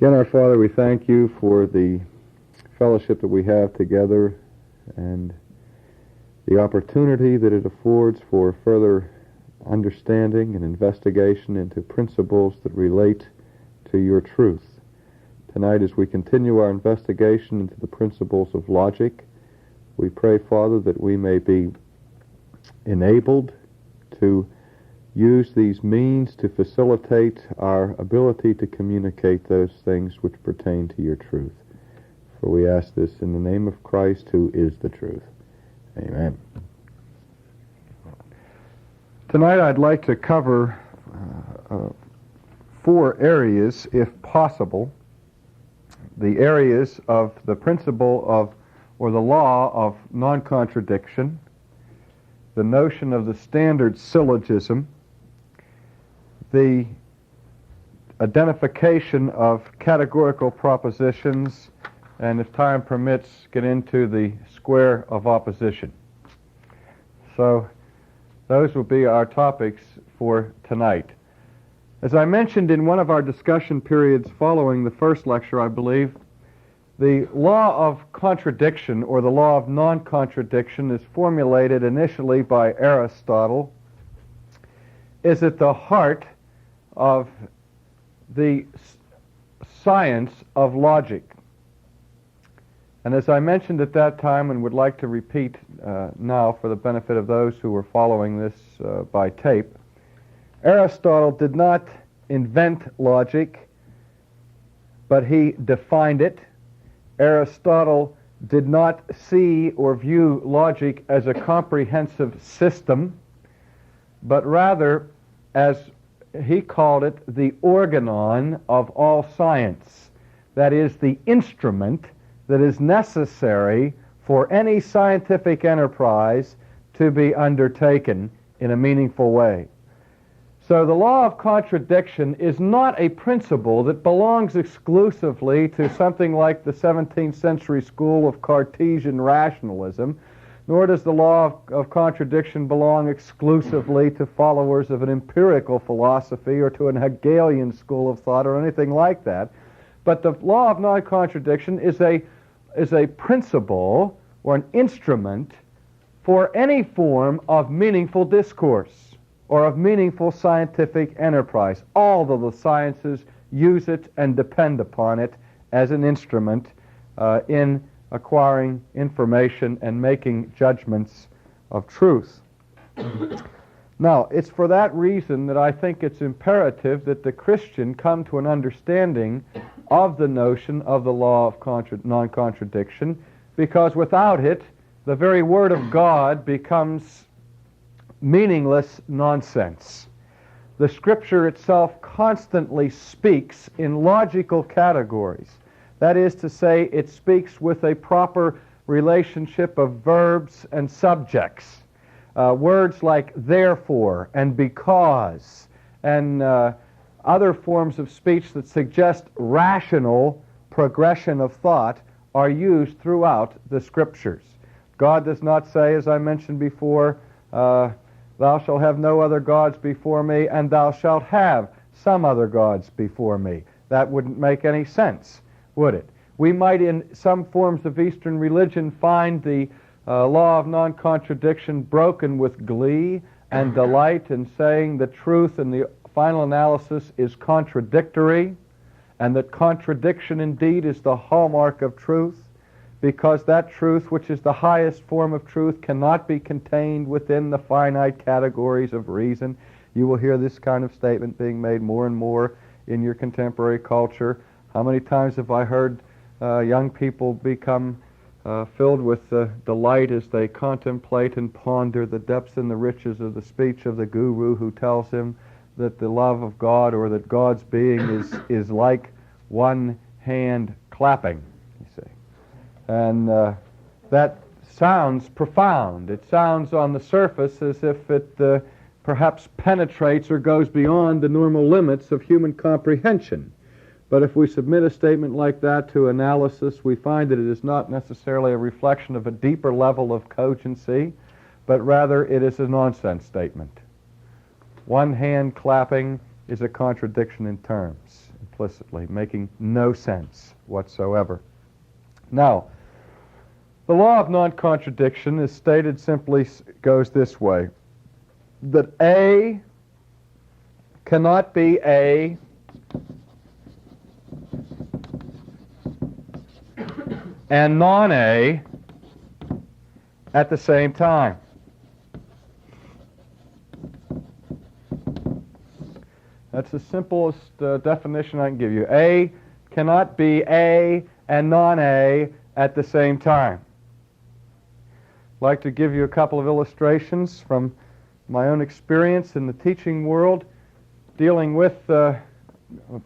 Again, our Father, we thank you for the fellowship that we have together and the opportunity that it affords for further understanding and investigation into principles that relate to your truth. Tonight, as we continue our investigation into the principles of logic, we pray, Father, that we may be enabled to use these means to facilitate our ability to communicate those things which pertain to your truth. For we ask this in the name of Christ, who is the truth. Amen. Tonight I'd like to cover 4 areas, if possible. The areas of the principle of, or the law of non-contradiction, the notion of the standard syllogism, the identification of categorical propositions, and if time permits, get into the square of opposition. So those will be our topics for tonight. As I mentioned in one of our discussion periods following the first lecture, I believe, the law of contradiction, or the law of non-contradiction, is formulated initially by Aristotle, is at the heart of the science of logic. And as I mentioned at that time, and would like to repeat now for the benefit of those who were following this by tape, Aristotle did not invent logic, but he defined it. Aristotle did not see or view logic as a comprehensive system, but rather as he called it the organon of all science. That is, the instrument that is necessary for any scientific enterprise to be undertaken in a meaningful way. So the law of contradiction is not a principle that belongs exclusively to something like the 17th century school of Cartesian rationalism, nor does the law of contradiction belong exclusively to followers of an empirical philosophy or to an Hegelian school of thought or anything like that. But the law of non-contradiction is a principle or an instrument for any form of meaningful discourse or of meaningful scientific enterprise. All of the sciences use it and depend upon it as an instrument in acquiring information and making judgments of truth. Now, it's for that reason that I think it's imperative that the Christian come to an understanding of the notion of the law of non-contradiction, because without it, the very Word of God becomes meaningless nonsense. The Scripture itself constantly speaks in logical categories. That is to say, it speaks with a proper relationship of verbs and subjects. Words like therefore and because and other forms of speech that suggest rational progression of thought are used throughout the Scriptures. God does not say, as I mentioned before, thou shalt have no other gods before me, and thou shalt have some other gods before me. That wouldn't make any sense, would it? We might, in some forms of Eastern religion, find the law of non-contradiction broken with glee and delight in saying the truth in the final analysis is contradictory, and that contradiction indeed is the hallmark of truth, because that truth, which is the highest form of truth, cannot be contained within the finite categories of reason. You will hear this kind of statement being made more and more in your contemporary culture. How many times have I heard young people become filled with delight as they contemplate and ponder the depths and the riches of the speech of the guru who tells him that the love of God, or that God's being is like one hand clapping, you see. And that sounds profound. It sounds on the surface as if it perhaps penetrates or goes beyond the normal limits of human comprehension. But if we submit a statement like that to analysis, we find that it is not necessarily a reflection of a deeper level of cogency, but rather it is a nonsense statement. One hand clapping is a contradiction in terms. implicitly, making no sense whatsoever. Now, the law of non-contradiction is stated simply, goes this way, that A cannot be A and non-A at the same time. That's the simplest definition I can give you. A cannot be A and non-A at the same time. I'd like to give you a couple of illustrations from my own experience in the teaching world dealing with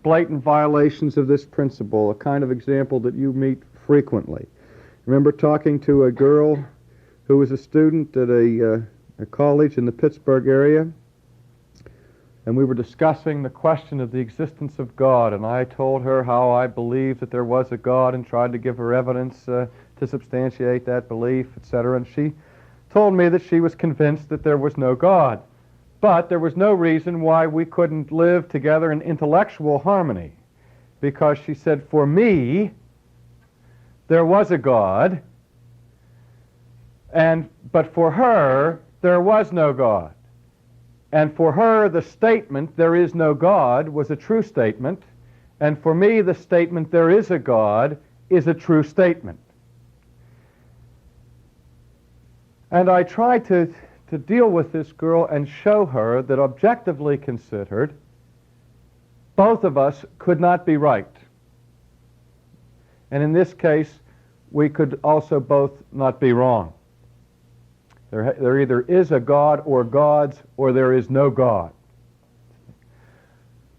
blatant violations of this principle, a kind of example that you meet frequently. I remember talking to a girl who was a student at a college in the Pittsburgh area, and we were discussing the question of the existence of God, and I told her how I believed that there was a God and tried to give her evidence to substantiate that belief, etc. And she told me that she was convinced that there was no God. But there was no reason why we couldn't live together in intellectual harmony, because she said, for me, there was a God, but for her, there was no God. And for her, the statement, there is no God, was a true statement, and for me, the statement, there is a God, is a true statement. And I tried to deal with this girl and show her that objectively considered, both of us could not be right. And in this case, we could also both not be wrong. There either is a God or gods, or there is no God.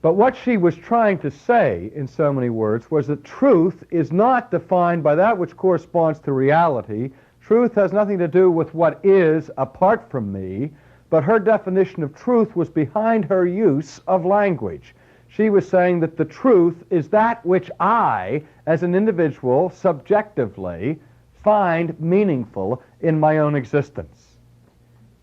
But what she was trying to say, in so many words, was that truth is not defined by that which corresponds to reality. Truth has nothing to do with what is apart from me, but her definition of truth was behind her use of language. She was saying that the truth is that which I, as an individual, subjectively find meaningful in my own existence.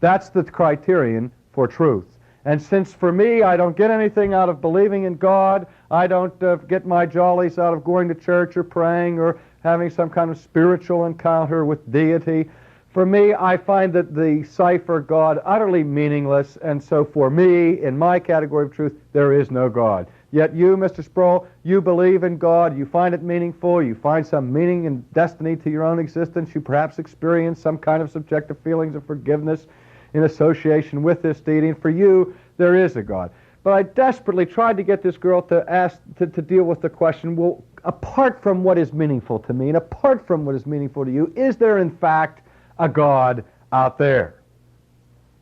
That's the criterion for truth. And since for me I don't get anything out of believing in God, I don't get my jollies out of going to church or praying or having some kind of spiritual encounter with deity, for me I find that the cipher God utterly meaningless, and so for me, in my category of truth, there is no God. Yet you, Mr. Sproul, you believe in God, you find it meaningful, you find some meaning and destiny to your own existence, you perhaps experience some kind of subjective feelings of forgiveness in association with this deity, and for you, there is a God. But I desperately tried to get this girl to deal with the question, well, apart from what is meaningful to me, and apart from what is meaningful to you, is there in fact a God out there?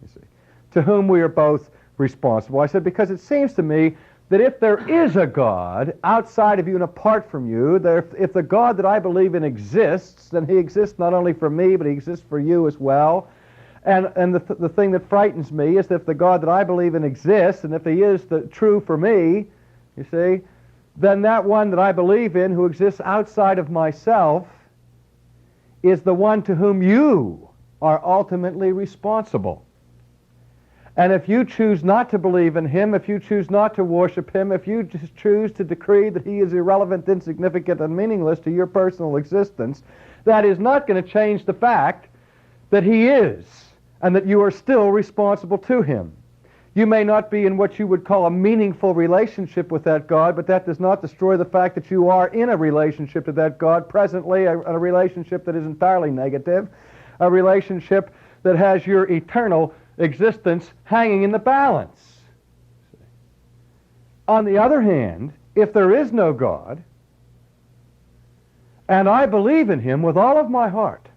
You see, to whom we are both responsible. I said, because it seems to me that if there is a God outside of you and apart from you, if the God that I believe in exists, then he exists not only for me, but he exists for you as well. And the thing that frightens me is that if the God that I believe in exists, and if he is true for me, you see, then that one that I believe in, who exists outside of myself, is the one to whom you are ultimately responsible. And if you choose not to believe in him, if you choose not to worship him, if you just choose to decree that he is irrelevant, insignificant, and meaningless to your personal existence, that is not going to change the fact that he is, and that you are still responsible to him. You may not be in what you would call a meaningful relationship with that God, but that does not destroy the fact that you are in a relationship to that God, presently a relationship that is entirely negative, a relationship that has your eternal existence hanging in the balance. On the other hand, if there is no God, and I believe in him with all of my heart,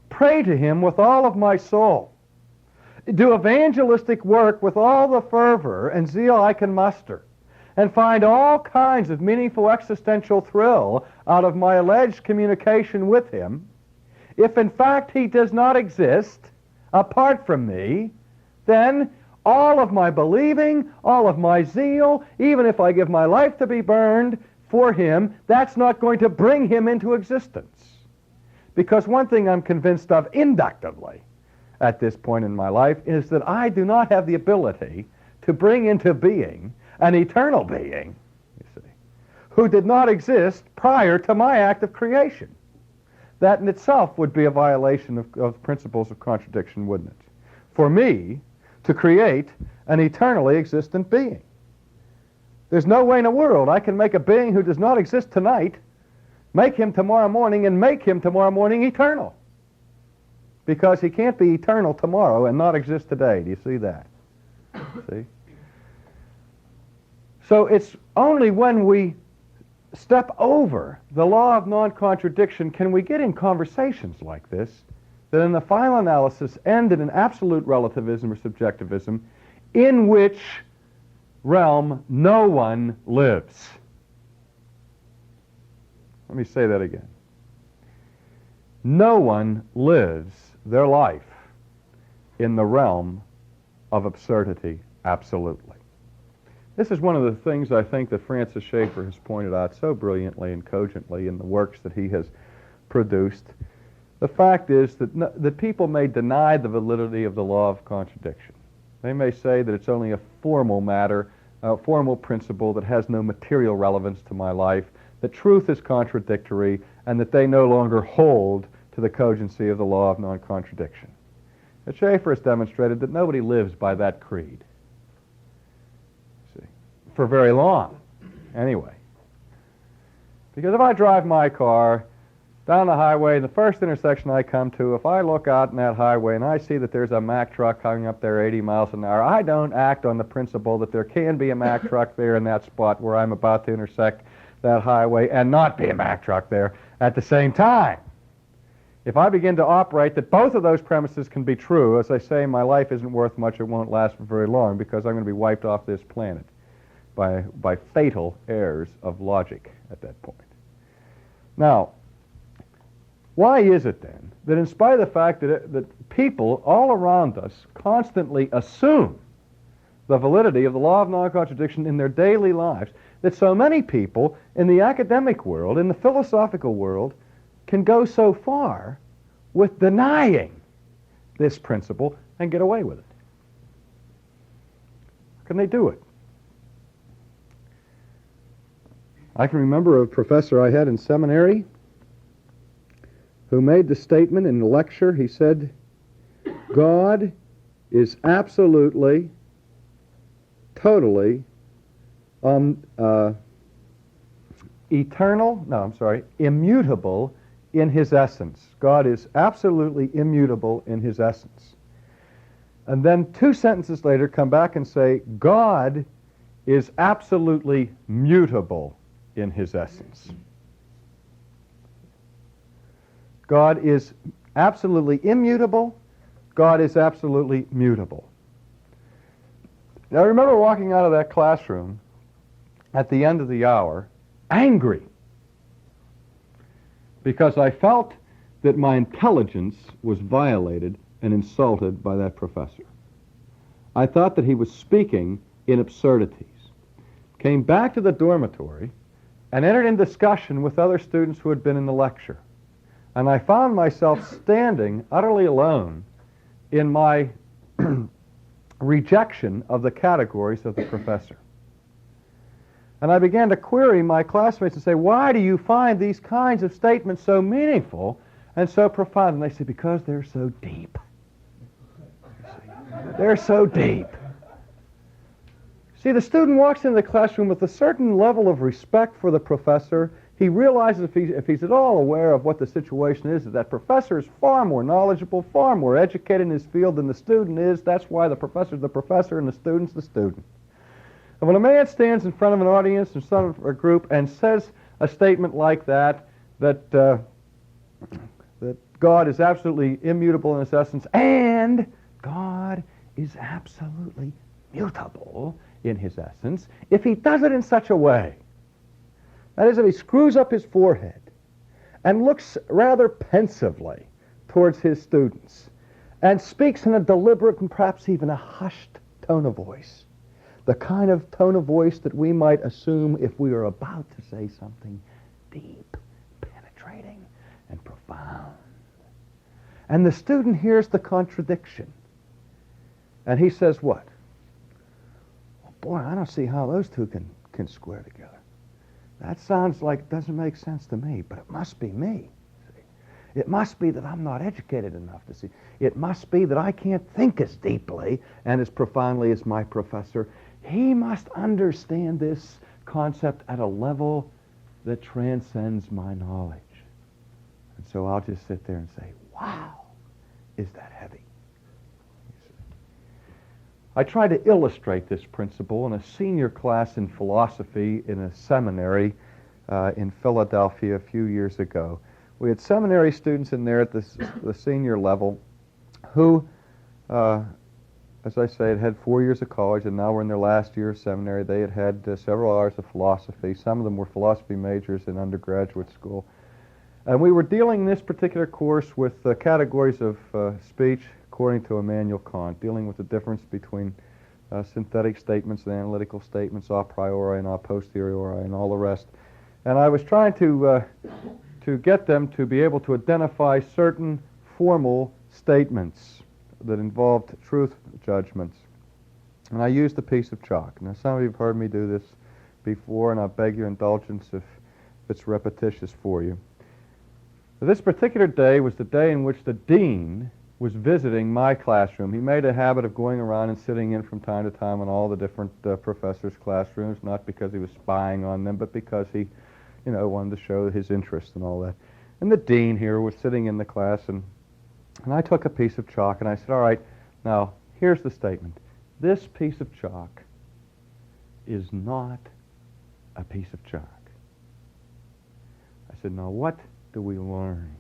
pray to him with all of my soul, do evangelistic work with all the fervor and zeal I can muster, and find all kinds of meaningful existential thrill out of my alleged communication with him, if in fact he does not exist apart from me, then all of my believing, all of my zeal, even if I give my life to be burned for him, that's not going to bring him into existence. Because one thing I'm convinced of inductively at this point in my life is that I do not have the ability to bring into being an eternal being, you see. who did not exist prior to my act of creation. That in itself would be a violation of principles of contradiction, wouldn't it? For me to create an eternally existent being. There's no way in the world I can make a being who does not exist tonight, make him tomorrow morning, and make him tomorrow morning eternal. Because he can't be eternal tomorrow and not exist today. Do you see that? See? So it's only when we step over the law of non-contradiction can we get in conversations like this that in the final analysis end in an absolute relativism or subjectivism in which realm no one lives. Let me say that again. No one lives their life in the realm of absurdity absolutely. This is one of the things I think that Francis Schaeffer has pointed out so brilliantly and cogently in the works that he has produced. The fact is that people may deny the validity of the law of contradiction. They may say that it's only a formal matter, a formal principle that has no material relevance to my life, that truth is contradictory, and that they no longer hold to the cogency of the law of non-contradiction. But Schaeffer has demonstrated that nobody lives by that creed. See, for very long, anyway. Because if I drive my car down the highway, the first intersection I come to, if I look out in that highway and I see that there's a Mack truck coming up there 80 miles an hour, I don't act on the principle that there can be a Mack truck there in that spot where I'm about to intersect that highway and not be a Mack truck there at the same time. If I begin to operate that both of those premises can be true, as I say, my life isn't worth much, it won't last for very long because I'm going to be wiped off this planet by fatal errors of logic at that point. Now, why is it then that in spite of the fact that people all around us constantly assume the validity of the law of non-contradiction in their daily lives, that so many people in the academic world, in the philosophical world, can go so far with denying this principle and get away with it? How can they do it? I can remember a professor I had in seminary who made the statement in the lecture. He said, God is absolutely, totally immutable in his essence. God is absolutely immutable in his essence. And then 2 sentences later come back and say, God is absolutely mutable in his essence. God is absolutely immutable. God is absolutely mutable. Now I remember walking out of that classroom at the end of the hour, angry, because I felt that my intelligence was violated and insulted by that professor. I thought that he was speaking in absurdities. Came back to the dormitory and entered in discussion with other students who had been in the lecture. And I found myself standing utterly alone in my rejection of the categories of the professor. And I began to query my classmates and say, why do you find these kinds of statements so meaningful and so profound? And they said, because they're so deep. They're so deep. See, the student walks into the classroom with a certain level of respect for the professor. He realizes if he's at all aware of what the situation is, that professor is far more knowledgeable, far more educated in his field than the student is. That's why the professor's the professor and the student's the student. And when a man stands in front of an audience, in front of a group, and says a statement like that God is absolutely immutable in his essence, and God is absolutely mutable in his essence, if he does it in such a way, that is, if he screws up his forehead and looks rather pensively towards his students and speaks in a deliberate and perhaps even a hushed tone of voice, the kind of tone of voice that we might assume if we were about to say something deep, penetrating, and profound. And the student hears the contradiction. And he says what? Well, boy, I don't see how those two can square together. That sounds like it doesn't make sense to me, but it must be me. See? It must be that I'm not educated enough to see. It must be that I can't think as deeply and as profoundly as my professor. He must understand this concept at a level that transcends my knowledge. And so I'll just sit there and say, wow, is that heavy? I tried to illustrate this principle in a senior class in philosophy in a seminary in Philadelphia a few years ago. We had seminary students in there at the senior level who, as I say, had 4 years of college and now were in their last year of seminary. They had several hours of philosophy. Some of them were philosophy majors in undergraduate school. And we were dealing in this particular course with categories of speech according to Immanuel Kant, dealing with the difference between synthetic statements and analytical statements, a priori and a posteriori, and all the rest. And I was trying to get them to be able to identify certain formal statements that involved truth judgments. And I used a piece of chalk. Now, some of you have heard me do this before, and I beg your indulgence if it's repetitious for you. This particular day was the day in which the dean was visiting my classroom. He made a habit of going around and sitting in from time to time in all the different professors' classrooms, not because he was spying on them, but because he, wanted to show his interest and all that. And the dean here was sitting in the class, and I took a piece of chalk, and I said, all right, now, here's the statement. This piece of chalk is not a piece of chalk. I said, now, what do we learn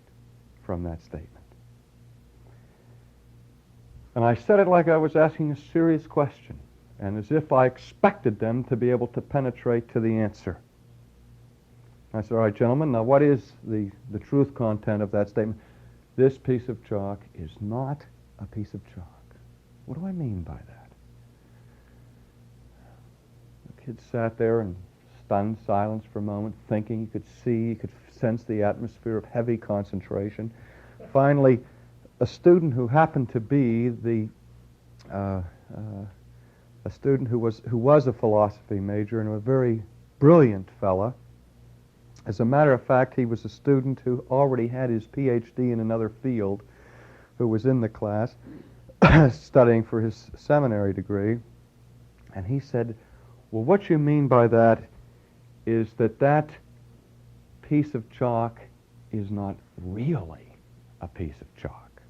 from that statement? And I said it like I was asking a serious question, and as if I expected them to be able to penetrate to the answer. I said, all right, gentlemen, now what is the truth content of that statement? This piece of chalk is not a piece of chalk. What do I mean by that? The kid sat there in stunned silence for a moment, thinking. You could see, you could sense the atmosphere of heavy concentration. Finally, a student who happened to be a student who was a philosophy major and a very brilliant fella. As a matter of fact, he was a student who already had his PhD in another field, who was in the class studying for his seminary degree. And he said, well, what you mean by that is that piece of chalk is not really a piece of chalk.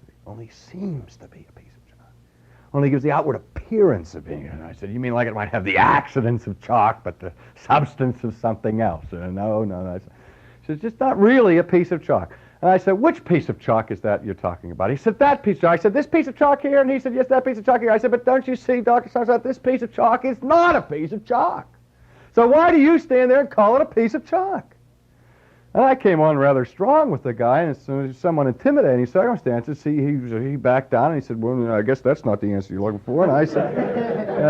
It only seems to be a piece of chalk. Only gives the outward appearance of being it. And I said, you mean like it might have the accidents of chalk, but the substance of something else? No. I said, it's just not really a piece of chalk. And I said, which piece of chalk is that you're talking about? He said, that piece of chalk. I said, this piece of chalk here? And he said, yes, that piece of chalk here. I said, but don't you see, Dr. Sunshine, this piece of chalk is not a piece of chalk. So why do you stand there and call it a piece of chalk? And I came on rather strong with the guy, and as soon as someone intimidating circumstances, he backed down, and he said, well, I guess that's not the answer you're looking for. And I said,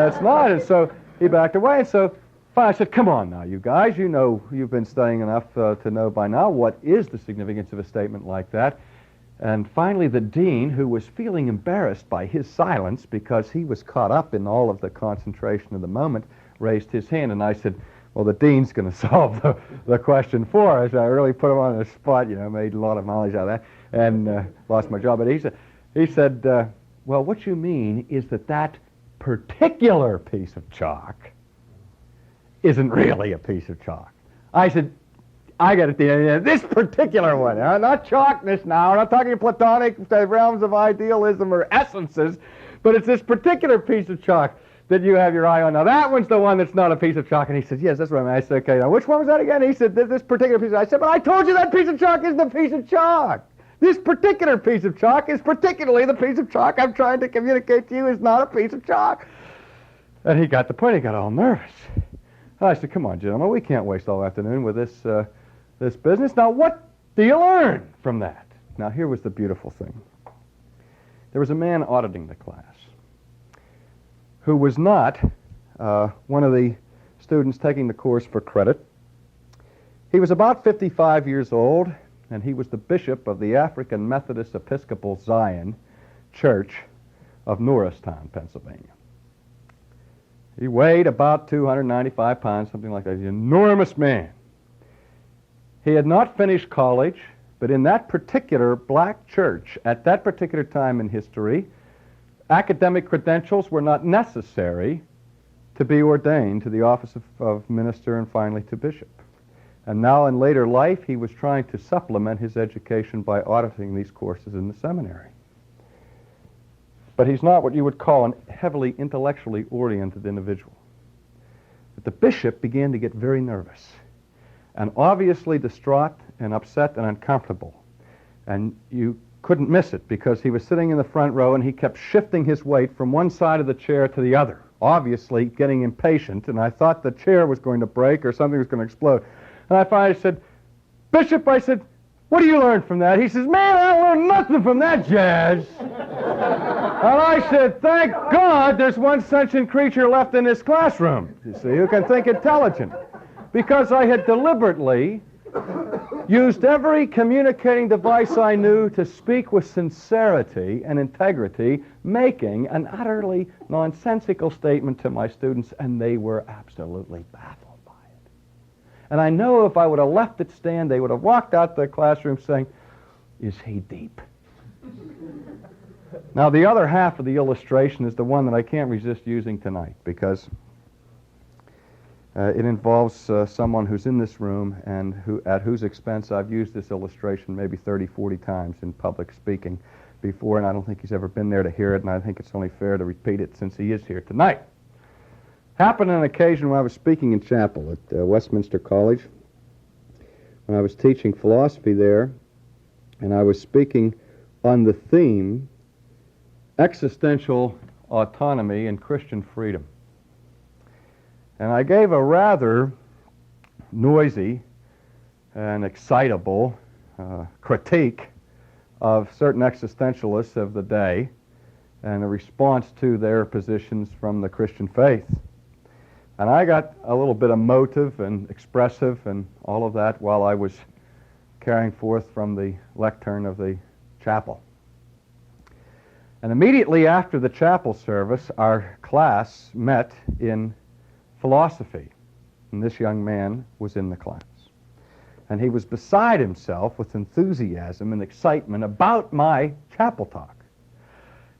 it's not. And so he backed away. And so finally I said, come on now, you guys. You know, you've been studying enough to know by now what is the significance of a statement like that. And finally the dean, who was feeling embarrassed by his silence because he was caught up in all of the concentration of the moment, raised his hand. And I said, well, the dean's going to solve the question for us. I really put him on the spot, made a lot of knowledge out of that, and lost my job. But he said, well, what you mean is that particular piece of chalk isn't really a piece of chalk. I said, I got it. This particular one, not chalkness now. We're not talking Platonic realms of idealism or essences, but it's this particular piece of chalk that you have your eye on. Now, that one's the one that's not a piece of chalk. And he said, yes, that's what I mean. I said, okay, now, which one was that again? He said, this particular piece. I said, but I told you that piece of chalk isn't a piece of chalk. This particular piece of chalk is particularly the piece of chalk I'm trying to communicate to you is not a piece of chalk. And he got the point. He got all nervous. I said, come on, gentlemen, we can't waste all afternoon with this business. Now, what do you learn from that? Now, here was the beautiful thing. There was a man auditing the class who was not one of the students taking the course for credit. He was about 55 years old, and he was the bishop of the African Methodist Episcopal Zion Church of Norristown, Pennsylvania. He weighed about 295 pounds, something like that. He's an enormous man. He had not finished college, but in that particular black church, at that particular time in history, academic credentials were not necessary to be ordained to the office of minister and finally to bishop. And now in later life, he was trying to supplement his education by auditing these courses in the seminary. But he's not what you would call a heavily intellectually oriented individual. But the bishop began to get very nervous and obviously distraught and upset and uncomfortable. And you couldn't miss it because he was sitting in the front row and he kept shifting his weight from one side of the chair to the other, obviously getting impatient, and I thought the chair was going to break or something was going to explode. And I finally said, "Bishop," I said, "what do you learn from that?" He says, "Man, I learned nothing from that jazz." And I said, "Thank God there's one sentient creature left in this classroom, you see, who can think intelligent." Because I had deliberately used every communicating device I knew to speak with sincerity and integrity, making an utterly nonsensical statement to my students, and they were absolutely baffled by it. And I know if I would have left it stand, they would have walked out the classroom saying, "Is he deep?" Now, the other half of the illustration is the one that I can't resist using tonight, because it involves someone who's in this room and at whose expense I've used this illustration maybe 30, 40 times in public speaking before, and I don't think he's ever been there to hear it, and I think it's only fair to repeat it since he is here tonight. Happened on an occasion when I was speaking in chapel at Westminster College, when I was teaching philosophy there, and I was speaking on the theme existential autonomy and Christian freedom. And I gave a rather noisy and excitable critique of certain existentialists of the day and a response to their positions from the Christian faith. And I got a little bit emotive and expressive and all of that while I was carrying forth from the lectern of the chapel. And immediately after the chapel service, our class met in philosophy, and this young man was in the class. And he was beside himself with enthusiasm and excitement about my chapel talk.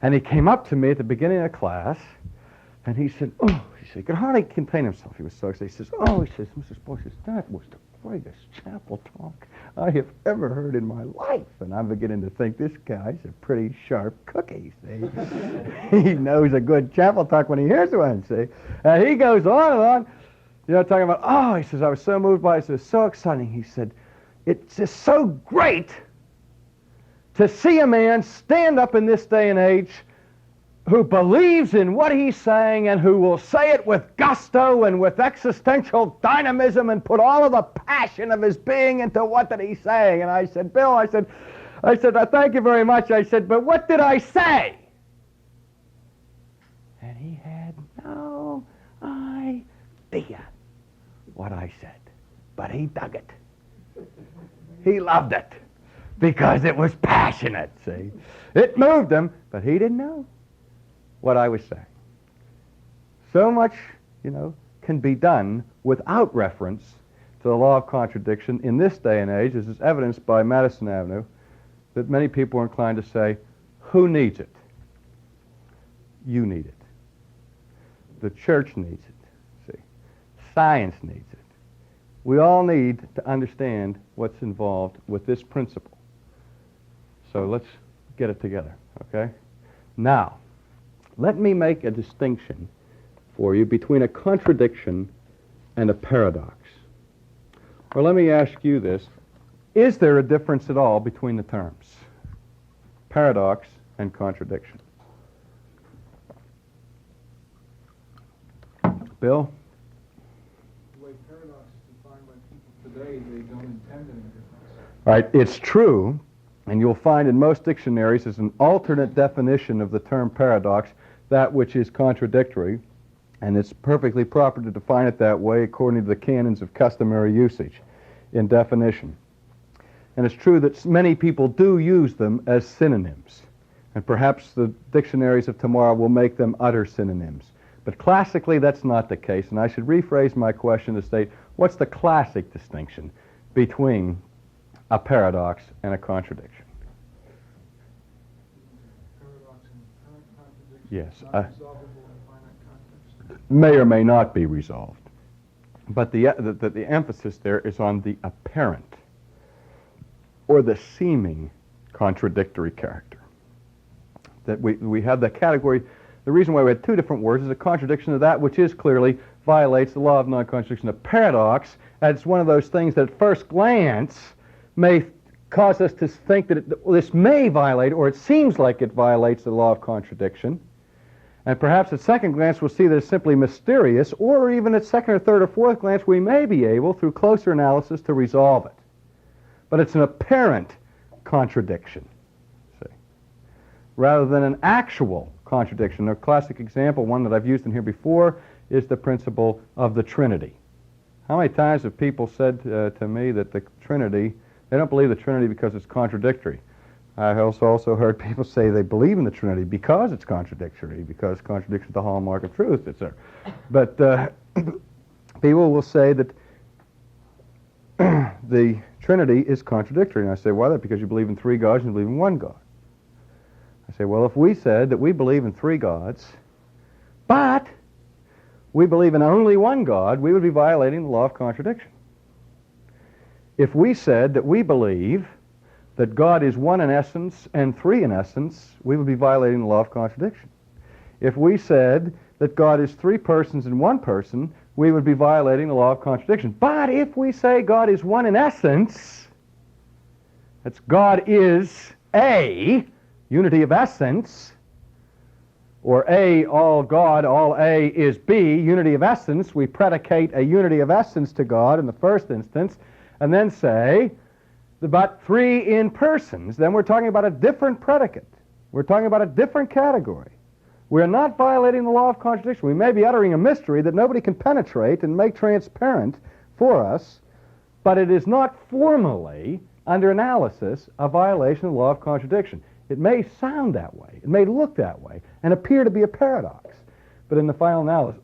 And he came up to me at the beginning of class, and he said, he could hardly contain himself. He was so excited. He says, "Mrs. Boyce, that was the greatest chapel talk I have ever heard in my life." And I'm beginning to think, this guy's a pretty sharp cookie, see? He knows a good chapel talk when he hears one, see? And he goes on and on, talking about, he says, "I was so moved by it. It was so exciting." He said, "It's just so great to see a man stand up in this day and age who believes in what he's saying and who will say it with gusto and with existential dynamism and put all of the passion of his being into what that he's saying." And I said, "Bill," I said, "I thank you very much." I said, "But what did I say?" And he had no idea what I said. But he dug it. He loved it because it was passionate, see? It moved him, but he didn't know what I was saying. So much, can be done without reference to the law of contradiction in this day and age, as is evidenced by Madison Avenue, that many people are inclined to say, who needs it? You need it. The church needs it. See, science needs it. We all need to understand what's involved with this principle. So let's get it together, okay? Now, let me make a distinction for you between a contradiction and a paradox. Or let me ask you this. Is there a difference at all between the terms paradox and contradiction? Bill? The way paradox is defined by people today, they don't intend any difference. Right, it's true, and you'll find in most dictionaries as an alternate definition of the term paradox that which is contradictory, and it's perfectly proper to define it that way according to the canons of customary usage in definition. And it's true that many people do use them as synonyms, and perhaps the dictionaries of tomorrow will make them utter synonyms. But classically, that's not the case, and I should rephrase my question to state, what's the classic distinction between a paradox and a contradiction? Paradox and apparent contradiction. Yes. Not resolvable in finite context. May or may not be resolved. But the emphasis there is on the apparent or the seeming contradictory character. That we have the category, the reason why we had two different words is a contradiction of that which is clearly violates the law of non-contradiction. A paradox, it's one of those things that at first glance may cause us to think that this may violate, or it seems like it violates the law of contradiction. And perhaps at second glance we'll see that it's simply mysterious, or even at second or third or fourth glance we may be able, through closer analysis, to resolve it. But it's an apparent contradiction, see, rather than an actual contradiction. A classic example, one that I've used in here before, is the principle of the Trinity. How many times have people said to me that the Trinity, they don't believe the Trinity because it's contradictory? I also heard people say they believe in the Trinity because it's contradictory, because contradiction is the hallmark of truth, etc. But people will say that the Trinity is contradictory. And I say, why? Because you believe in three gods and you believe in one God. I say, well, if we said that we believe in three gods, but we believe in only one God, we would be violating the law of contradiction. If we said that we believe that God is one in essence and three in essence, we would be violating the law of contradiction. If we said that God is three persons in one person, we would be violating the law of contradiction. But if we say God is one in essence, that's God is A, unity of essence, or A, all God, all A is B, unity of essence, we predicate a unity of essence to God in the first instance, and then say, but three in persons, then we're talking about a different predicate. We're talking about a different category. We're not violating the law of contradiction. We may be uttering a mystery that nobody can penetrate and make transparent for us, but it is not formally, under analysis, a violation of the law of contradiction. It may sound that way, it may look that way, and appear to be a paradox. But in the final analysis,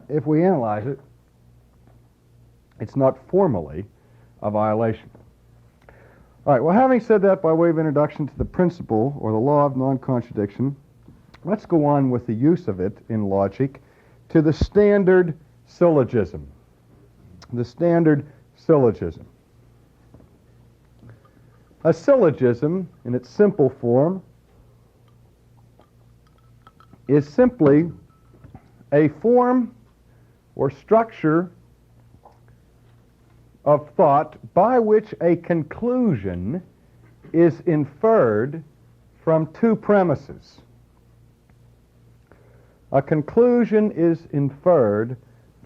if we analyze it, it's not formally a violation. All right, well, having said that by way of introduction to the principle or the law of non-contradiction, let's go on with the use of it in logic to the standard syllogism. The standard syllogism. A syllogism, in its simple form, is simply a form or structure of thought by which a conclusion is inferred from two premises. A conclusion is inferred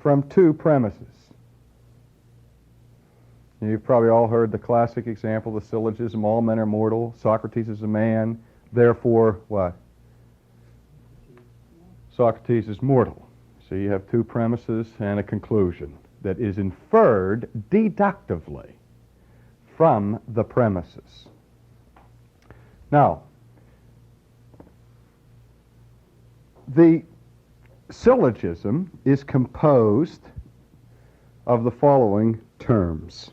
from two premises. You've probably all heard the classic example, the syllogism, all men are mortal, Socrates is a man, therefore what? Socrates is mortal. So you have two premises and a conclusion that is inferred deductively from the premises. Now, the syllogism is composed of the following terms.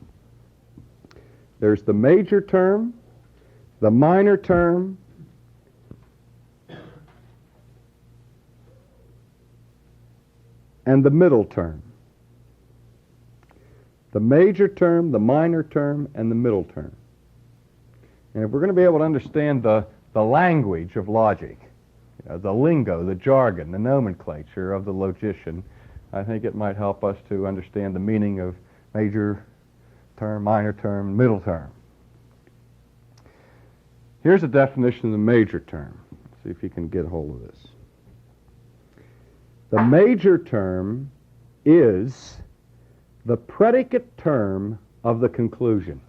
There's the major term, the minor term, and the middle term. The major term, the minor term, and the middle term. And if we're going to be able to understand the language of logic, the lingo, the jargon, the nomenclature of the logician, I think it might help us to understand the meaning of major term, minor term, middle term. Here's a definition of the major term. See if you can get a hold of this. The major term is the predicate term of the conclusion.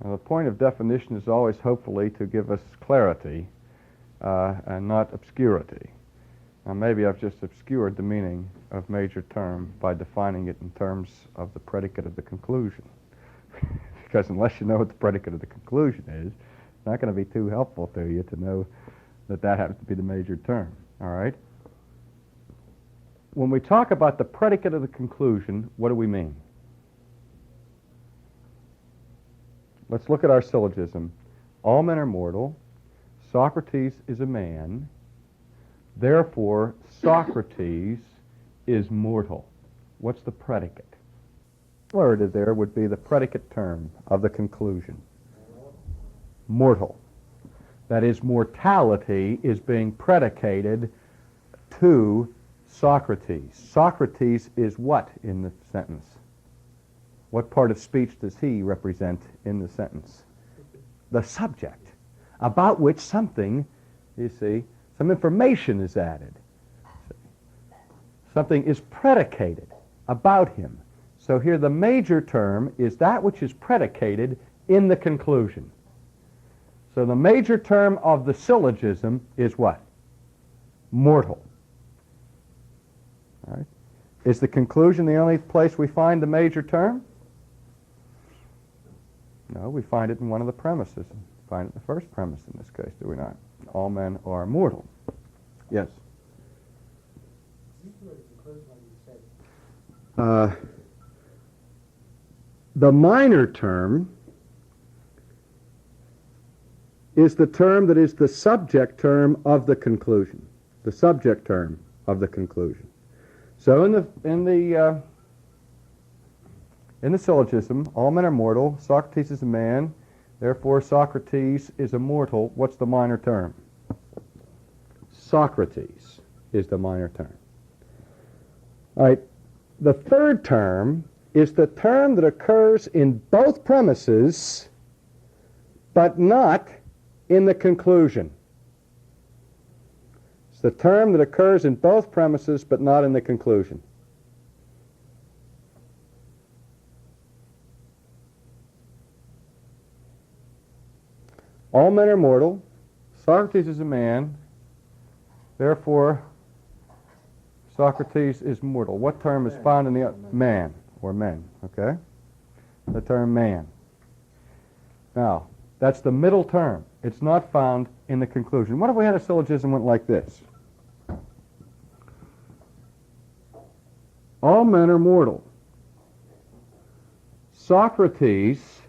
Now, the point of definition is always hopefully to give us clarity and not obscurity. Now, maybe I've just obscured the meaning of major term by defining it in terms of the predicate of the conclusion. Because unless you know what the predicate of the conclusion is, it's not going to be too helpful to you to know that that happens to be the major term. All right? when we talk about the predicate of the conclusion, what do we mean? Let's look at our syllogism. All men are mortal. Socrates is a man. Therefore, Socrates is mortal. What's the predicate? Word there would be the predicate term of the conclusion. Mortal. That is, mortality is being predicated to Socrates. Socrates is what in the sentence? What part of speech does he represent in the sentence? The subject, about which something, you see, some information is added. Something is predicated about him. So here the major term is that which is predicated in the conclusion. So the major term of the syllogism is what? Mortal. All right. Is the conclusion the only place we find the major term? No, we find it in one of the premises. We find it in the first premise in this case, do we not? All men are mortal. Yes? The minor term is the term that is the subject term of the conclusion. The subject term of the conclusion. So in the syllogism, all men are mortal. Socrates is a man. Therefore, Socrates is immortal. What's the minor term? Socrates is the minor term. All right. The third term is the term that occurs in both premises, but not in the conclusion. It's the term that occurs in both premises, but not in the conclusion. All men are mortal. Socrates is a man. Therefore, Socrates is mortal. What term is found in the man or men? Okay, the term man. Now, that's the middle term. It's not found in the conclusion. What if we had a syllogism went like this? All men are mortal. Socrates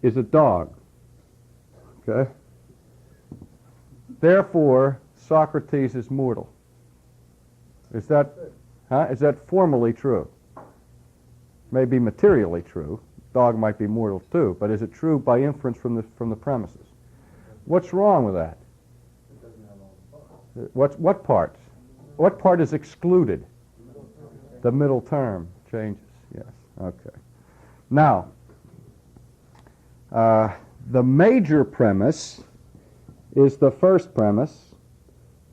is a dog. Okay? Therefore, Socrates is mortal. Is that formally true? Maybe materially true. Dog might be mortal too, but is it true by inference from the premises? What's wrong with that? It doesn't have all the parts. What part? What part is excluded? The middle term changes. Yes. Okay. Now, the major premise is the first premise.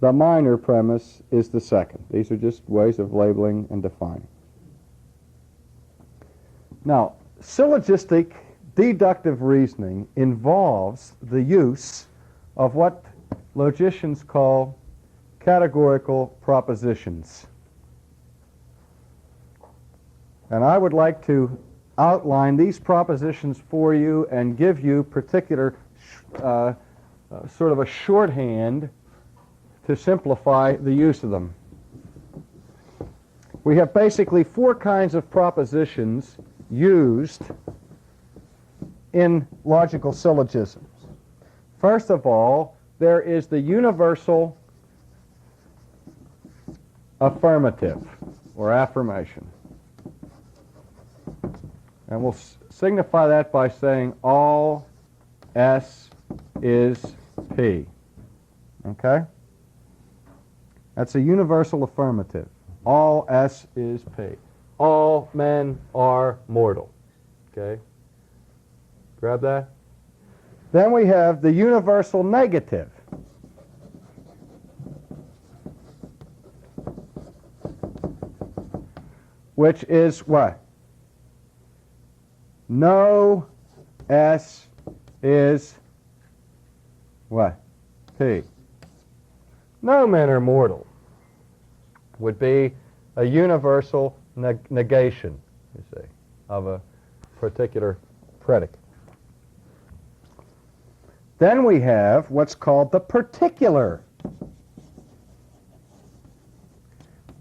The minor premise is the second. These are just ways of labeling and defining. Now, syllogistic deductive reasoning involves the use of what logicians call categorical propositions. And I would like to outline these propositions for you and give you particular sort of a shorthand to simplify the use of them. We have basically four kinds of propositions used in logical syllogisms. First of all, there is the universal affirmative or affirmation. And we'll signify that by saying all S is P. Okay? That's a universal affirmative. All S is P. All men are mortal. Okay? Grab that? Then we have the universal negative. Which is what? No S is what? P. No men are mortal would be a universal negation, you see, of a particular predicate. Then we have what's called the particular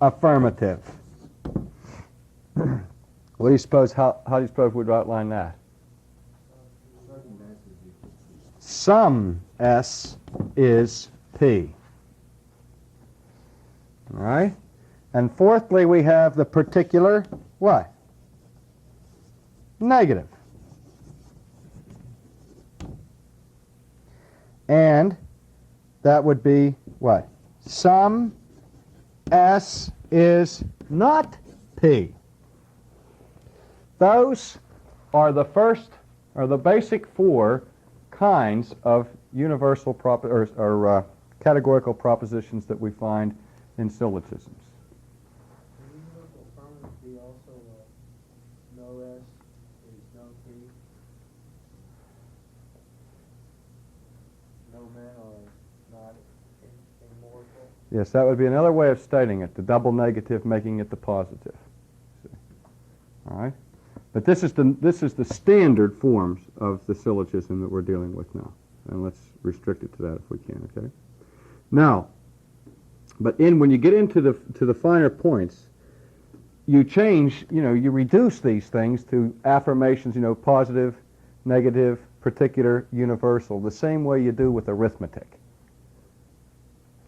affirmative. What do you suppose? How do you suppose we'd outline that? Some S is P. All right? And fourthly, we have the particular what? Negative. And that would be what? Some S is not P. Those are the first, or the basic four kinds of universal categorical propositions that we find in syllogisms. Can universal affirmative be also no S is no P? No men are not immortal? Yes, that would be another way of stating it, the double negative making it the positive. See? All right? But this is the standard forms of the syllogism that we're dealing with now. And let's restrict it to that if we can, okay? Now, but when you get into the finer points, you change, you reduce these things to affirmations, positive, negative, particular, universal, the same way you do with arithmetic.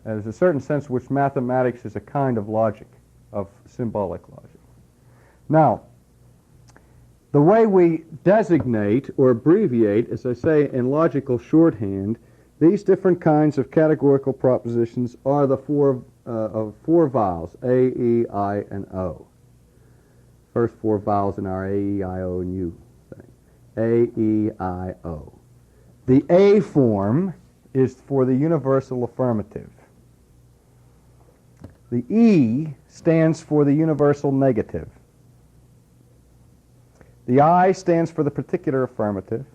There's a certain sense which mathematics is a kind of logic, of symbolic logic. Now, the way we designate or abbreviate, as I say in logical shorthand, these different kinds of categorical propositions are the four vowels, A, E, I, and O. First four vowels in our A, E, I, O, and U thing. A, E, I, O. The A form is for the universal affirmative. The E stands for the universal negative. The I stands for the particular affirmative,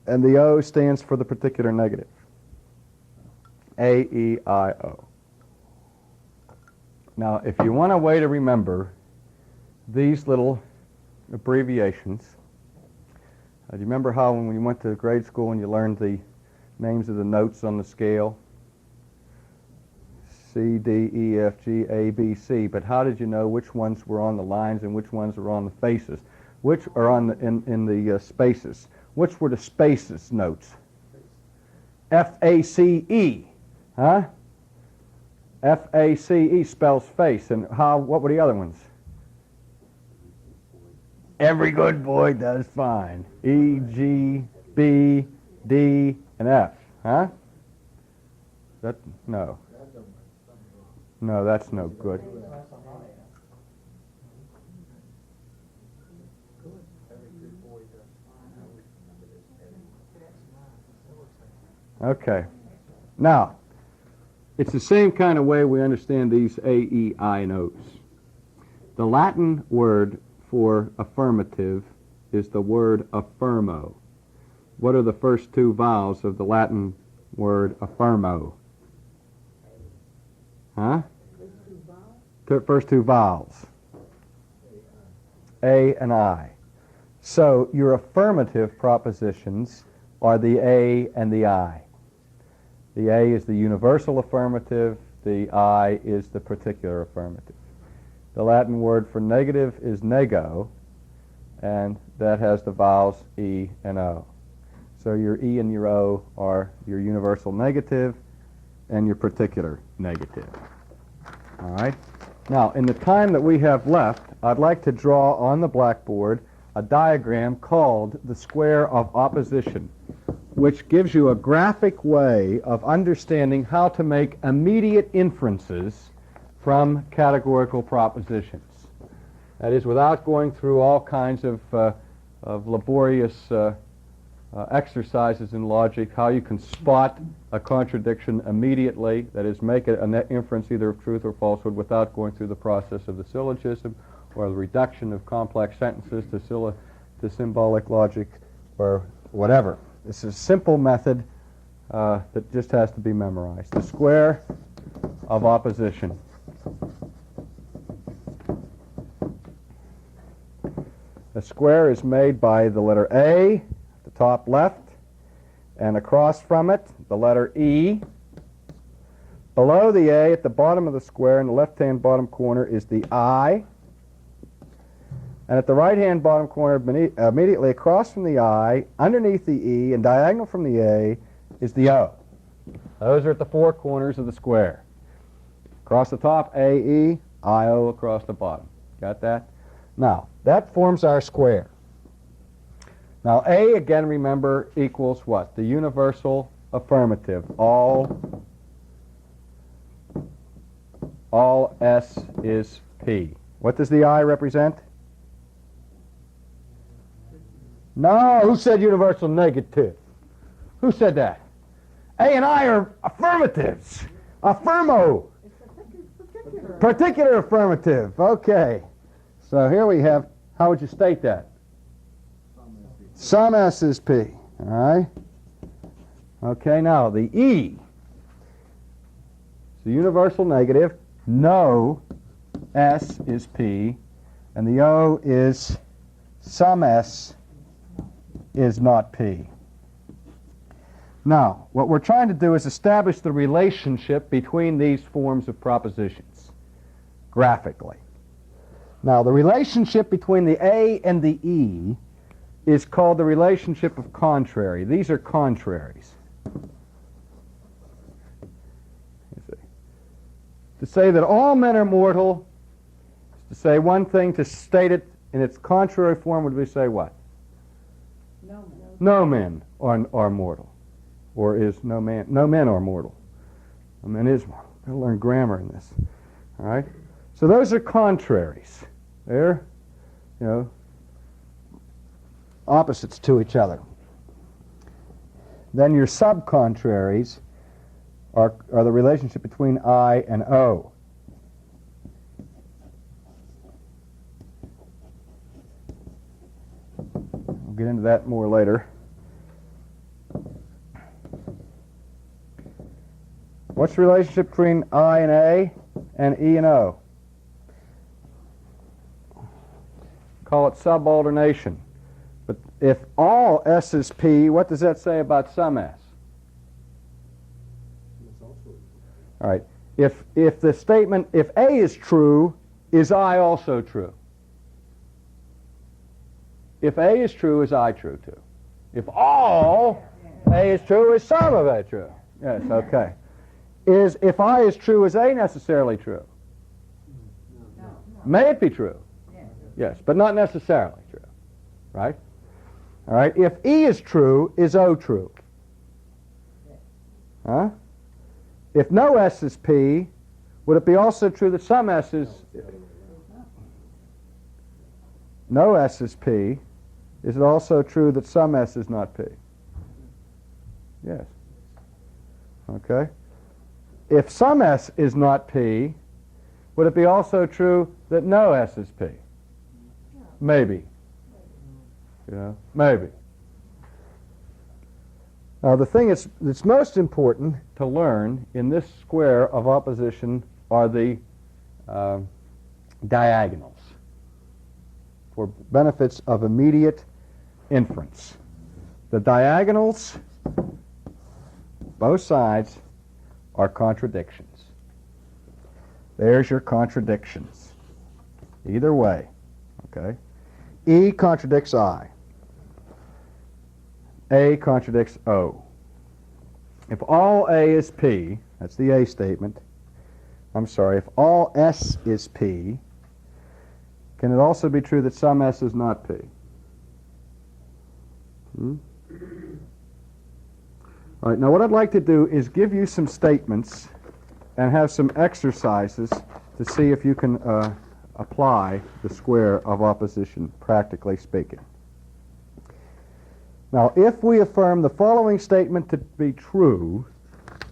and the O stands for the particular negative. A, E, I, O. Now, if you want a way to remember these little abbreviations, do you remember how when you went to grade school and you learned the names of the notes on the scale? C, D, E, F, G, A, B, C. But how did you know which ones were on the lines and which ones were on the faces? Which are on the, in the spaces? Which were the spaces notes? F-A-C-E. Huh? F-A-C-E spells face. And what were the other ones? Every good boy does fine. E, G, B, D, and F. Huh? No. No, that's no good. Okay. Now, it's the same kind of way we understand these A, E, I, and O's. The Latin word for affirmative is the word affirmo. What are the first two vowels of the Latin word affirmo? Huh? First two vowels. A and I. So your affirmative propositions are the A and the I. The A is the universal affirmative. The I is the particular affirmative. The Latin word for negative is nego, and that has the vowels E and O. So your E and your O are your universal negative and your particular negative. All right? Now, in the time that we have left, I'd like to draw on the blackboard a diagram called the square of opposition, which gives you a graphic way of understanding how to make immediate inferences from categorical propositions. That is, without going through all kinds of laborious exercises in logic, how you can spot a contradiction immediately, that is, make a net inference either of truth or falsehood without going through the process of the syllogism or the reduction of complex sentences to symbolic logic or whatever. This is a simple method that just has to be memorized. The square of opposition. The square is made by the letter A at the top left, and across from it the letter E, Below the A, at the bottom of the square in the left-hand bottom corner, is the I. And at the right-hand bottom corner, immediately across from the I, underneath the E, and diagonal from the A, is the O. Those are at the four corners of the square. Across the top, AE, IO across the bottom. Got that? Now, that forms our square. Now, A, again, remember, equals what? The universal affirmative. All S is P. What does the I represent? No, who said universal negative? Who said that? A and I are affirmatives. Affirmo. Particular affirmative. Okay. So here we have, how would you state that? Some S is P. All right? Okay, now the E. It's a universal negative. No S is P. And the O is some S is not P. Now, what we're trying to do is establish the relationship between these forms of propositions graphically. Now, the relationship between the A and the E is called the relationship of contrary. These are contraries. To say that all men are mortal is to say one thing. To state it in its contrary form would we say what? No men are mortal. Or is no men are mortal. No man is mortal. Got to learn grammar in this. All right? So those are contraries. They're, opposites to each other. Then your subcontraries are the relationship between I and O. We'll get into that more later. What's the relationship between I and A and E and O? Call it subordination. But if all S is P, what does that say about some S? All right. If the statement, if A is true, is I also true? If A is true, is I true too? If all A is true, is some of A true? Yes, okay. If I is true, is A necessarily true? No. May it be true? Yes, but not necessarily true. Right? All right. If E is true, is O true? Huh? If no S is P, would it be also true that some S is... No S is P. Is it also true that some S is not P? Yes. Okay. If some S is not P, would it be also true that no S is P? Maybe. Maybe. Now, the thing that's most important to learn in this square of opposition are the diagonals for benefits of immediate inference. The diagonals, both sides, are contradictions. There's your contradictions. Either way. Okay? E contradicts I. A contradicts O. If all A is P, that's the A statement. I'm sorry, if all S is P, can it also be true that some S is not P? All right, now what I'd like to do is give you some statements and have some exercises to see if you can apply the square of opposition, practically speaking. Now, if we affirm the following statement to be true,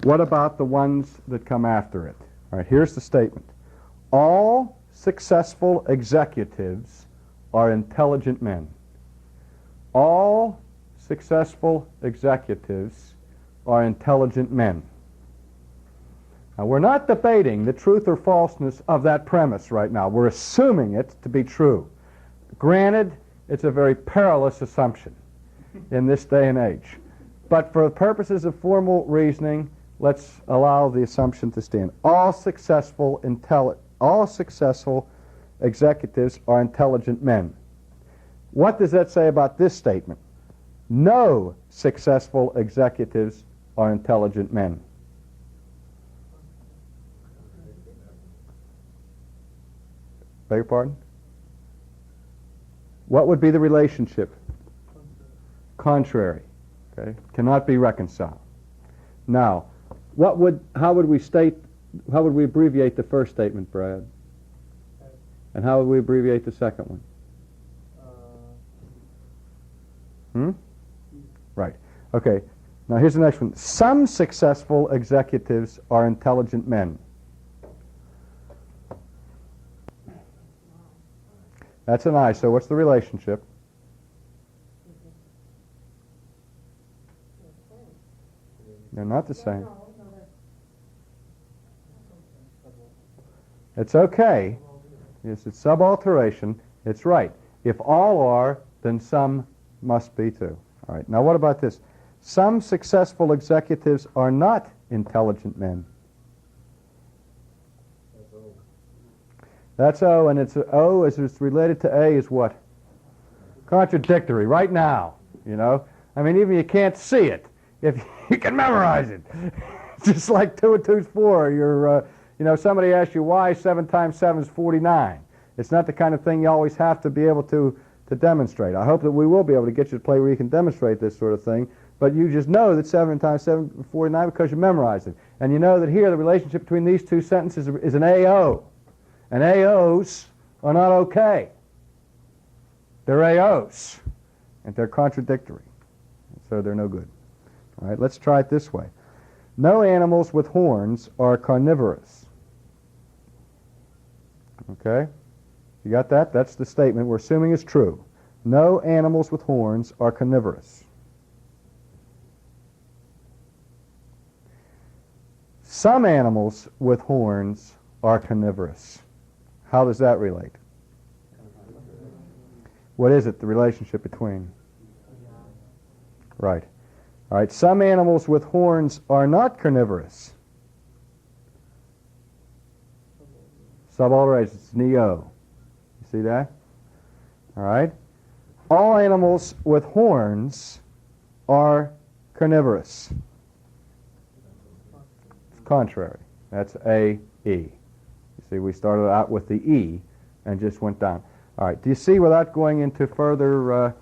what about the ones that come after it? All right, here's the statement. All successful executives are intelligent men. All successful executives are intelligent men. Now, we're not debating the truth or falseness of that premise right now. We're assuming it to be true. Granted, it's a very perilous assumption in this day and age. But for the purposes of formal reasoning, let's allow the assumption to stand. All successful executives are intelligent men. What does that say about this statement? No successful executives are intelligent men. Beg your pardon? What would be the relationship? Contrary. Okay? Cannot be reconciled. Now, how would we abbreviate the first statement, Brad? And how would we abbreviate the second one? Right. Okay. Now here's the next one. Some successful executives are intelligent men. That's an I. So what's the relationship? They're not the same. It's okay. Yes, it's subalteration. It's right. If all are, then some must be too. All right. Now what about this? Some successful executives are not intelligent men. That's O, and it's O as it's related to A is what? Contradictory, right now, you know. I mean, even you can't see it, if you can memorize it. Just like 2 and 2 is 4. Somebody asks you why 7 times 7 is 49. It's not the kind of thing you always have to be able to demonstrate. I hope that we will be able to get you to a place where you can demonstrate this sort of thing, but you just know that 7 times 7 is 49 because you memorized it. And you know that here the relationship between these two sentences is an AO. And AOs are not okay. They're AOs, and they're contradictory, so they're no good. All right, let's try it this way. No animals with horns are carnivorous. Okay? You got that? That's the statement we're assuming is true. No animals with horns are carnivorous. Some animals with horns are carnivorous. How does that relate? What is it, the relationship between? Right. All right, some animals with horns are not carnivorous. Subalteration, it's neo. You see that? All right. All animals with horns are carnivorous. It's contrary. That's A, E. See, we started out with the E and just went down. All right, do you see, without going into further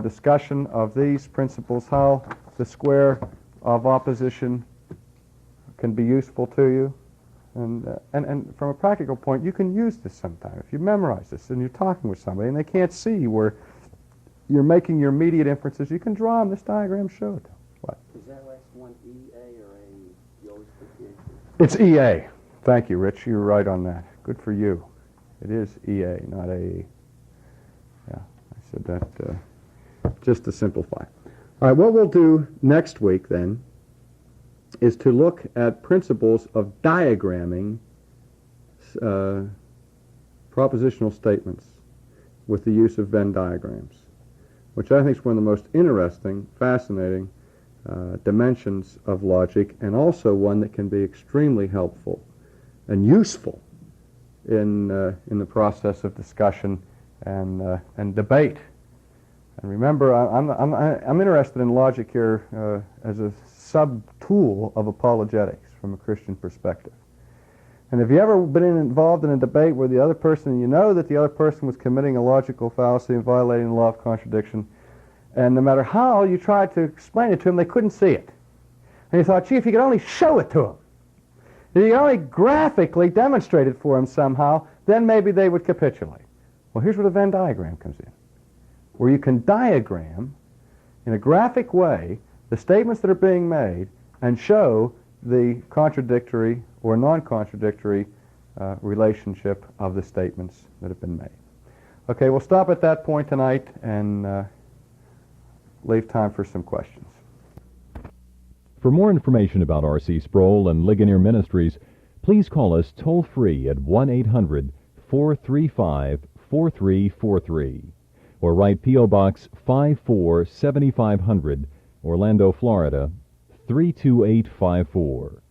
discussion of these principles, how the square of opposition can be useful to you? And from a practical point, you can use this sometime. If you memorize this and you're talking with somebody and they can't see where you're making your immediate inferences, you can draw them. This diagram shows. What? Is that last one EA or A? You always put the A. It's EA. Thank you, Rich. You were right on that. Good for you. It is EA, not AE. Yeah, I said that just to simplify. All right, what we'll do next week, then, is to look at principles of diagramming propositional statements with the use of Venn diagrams, which I think is one of the most interesting, fascinating dimensions of logic, and also one that can be extremely helpful and useful in the process of discussion and debate. And remember, I'm interested in logic here as a sub-tool of apologetics from a Christian perspective. And have you ever been involved in a debate where the other person, you know that the other person was committing a logical fallacy and violating the law of contradiction, and no matter how you tried to explain it to them, they couldn't see it. And you thought, gee, if you could only show it to them, if you could only graphically demonstrate it for them somehow, then maybe they would capitulate. Well, here's where the Venn diagram comes in, where you can diagram in a graphic way the statements that are being made and show the contradictory or non-contradictory relationship of the statements that have been made. Okay, we'll stop at that point tonight and leave time for some questions. For more information about R.C. Sproul and Ligonier Ministries, please call us toll-free at 1-800-435-4343 or write P.O. Box 547500, Orlando, Florida 32854.